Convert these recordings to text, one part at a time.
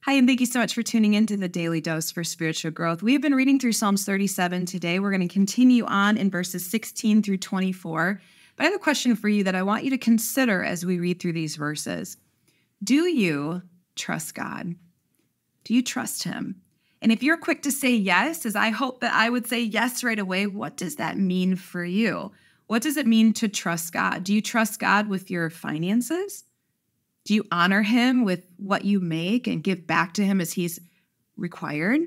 Hi, and thank you so much for tuning into the Daily Dose for Spiritual Growth. We have been reading through Psalms 37 today. We're going to continue on in verses 16 through 24. But I have a question for you that I want you to consider as we read through these verses. Do you trust God? Do you trust Him? And if you're quick to say yes, as I hope that I would say yes right away, what does that mean for you? What does it mean to trust God? Do you trust God with your finances? Do you honor Him with what you make and give back to Him as He's required?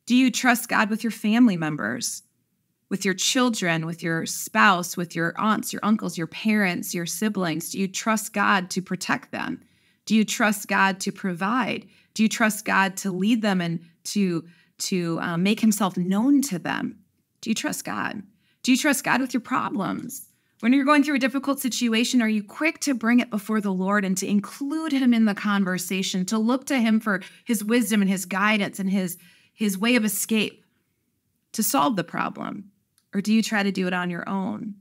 Do you trust God with your family members, with your children, with your spouse, with your aunts, your uncles, your parents, your siblings? Do you trust God to protect them? Do you trust God to provide? Do you trust God to lead them and to make Himself known to them? Do you trust God? Do you trust God with your problems? When you're going through a difficult situation, are you quick to bring it before the Lord and to include Him in the conversation, to look to Him for His wisdom and His guidance and His way of escape to solve the problem? Or do you try to do it on your own?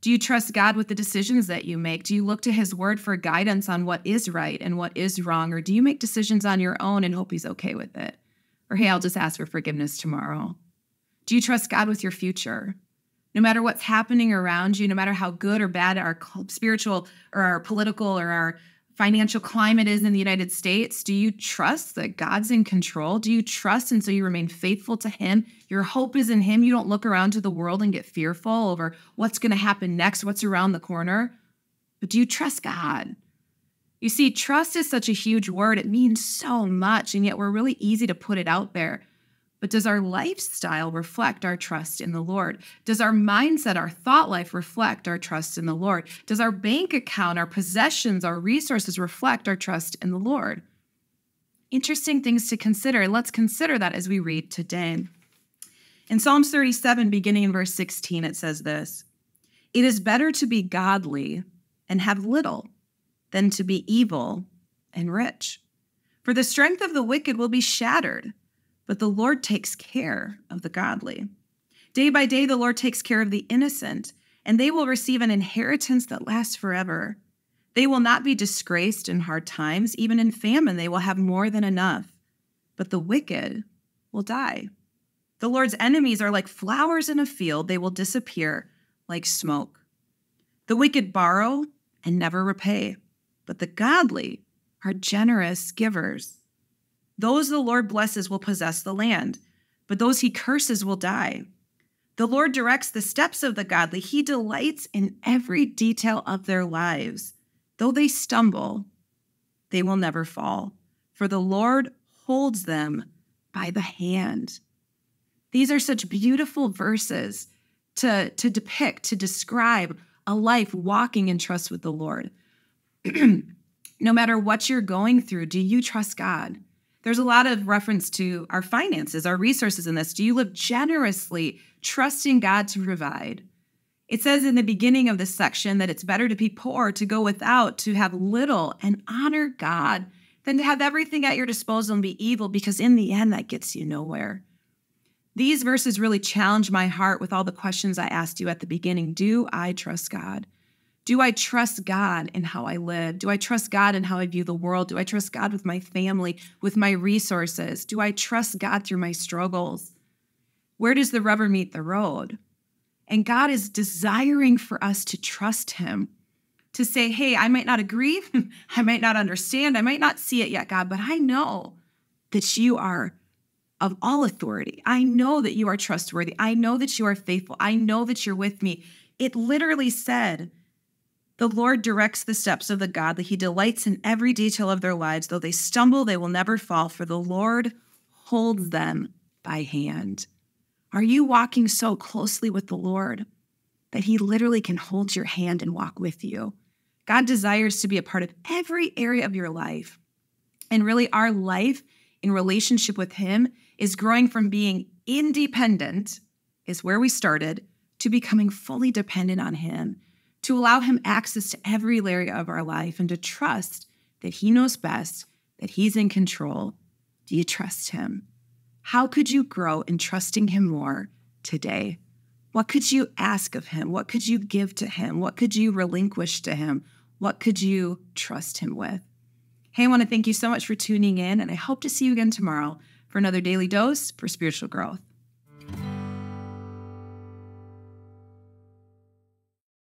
Do you trust God with the decisions that you make? Do you look to His word for guidance on what is right and what is wrong? Or do you make decisions on your own and hope He's okay with it? Or, hey, I'll just ask for forgiveness tomorrow. Do you trust God with your future? No matter what's happening around you, no matter how good or bad our spiritual or our political or our financial climate is in the United States, do you trust that God's in control? Do you trust and so you remain faithful to Him? Your hope is in Him. You don't look around to the world and get fearful over what's going to happen next, what's around the corner. But do you trust God? You see, trust is such a huge word. It means so much, and yet we're really easy to put it out there. But does our lifestyle reflect our trust in the Lord? Does our mindset, our thought life reflect our trust in the Lord? Does our bank account, our possessions, our resources reflect our trust in the Lord? Interesting things to consider. Let's consider that as we read today. In Psalms 37, beginning in verse 16, it says this: "It is better to be godly and have little than to be evil and rich. For the strength of the wicked will be shattered, but the Lord takes care of the godly. Day by day, the Lord takes care of the innocent, and they will receive an inheritance that lasts forever. They will not be disgraced in hard times. Even in famine, they will have more than enough. But the wicked will die. The Lord's enemies are like flowers in a field. They will disappear like smoke. The wicked borrow and never repay, but the godly are generous givers. Those the Lord blesses will possess the land, but those He curses will die. The Lord directs the steps of the godly. He delights in every detail of their lives. Though they stumble, they will never fall, for the Lord holds them by the hand." These are such beautiful verses to depict, to describe a life walking in trust with the Lord. No matter what you're going through, do you trust God? There's a lot of reference to our finances, our resources in this. Do you live generously, trusting God to provide? It says in the beginning of this section that it's better to be poor, to go without, to have little, and honor God than to have everything at your disposal and be evil, because in the end, that gets you nowhere. These verses really challenge my heart with all the questions I asked you at the beginning. Do I trust God? Do I trust God in how I live? Do I trust God in how I view the world? Do I trust God with my family, with my resources? Do I trust God through my struggles? Where does the rubber meet the road? And God is desiring for us to trust Him, to say, hey, I might not agree, I might not understand, I might not see it yet, God, but I know that you are of all authority. I know that you are trustworthy. I know that you are faithful. I know that you're with me. It literally said, the Lord directs the steps of the godly. He delights in every detail of their lives. Though they stumble, they will never fall, for the Lord holds them by hand. Are you walking so closely with the Lord that He literally can hold your hand and walk with you? God desires to be a part of every area of your life. And really, our life in relationship with Him is growing from being independent, is where we started, to becoming fully dependent on Him, to allow Him access to every area of our life, and to trust that He knows best, that He's in control. Do you trust Him? How could you grow in trusting Him more today? What could you ask of Him? What could you give to Him? What could you relinquish to Him? What could you trust Him with? Hey, I want to thank you so much for tuning in, and I hope to see you again tomorrow for another Daily Dose for Spiritual Growth.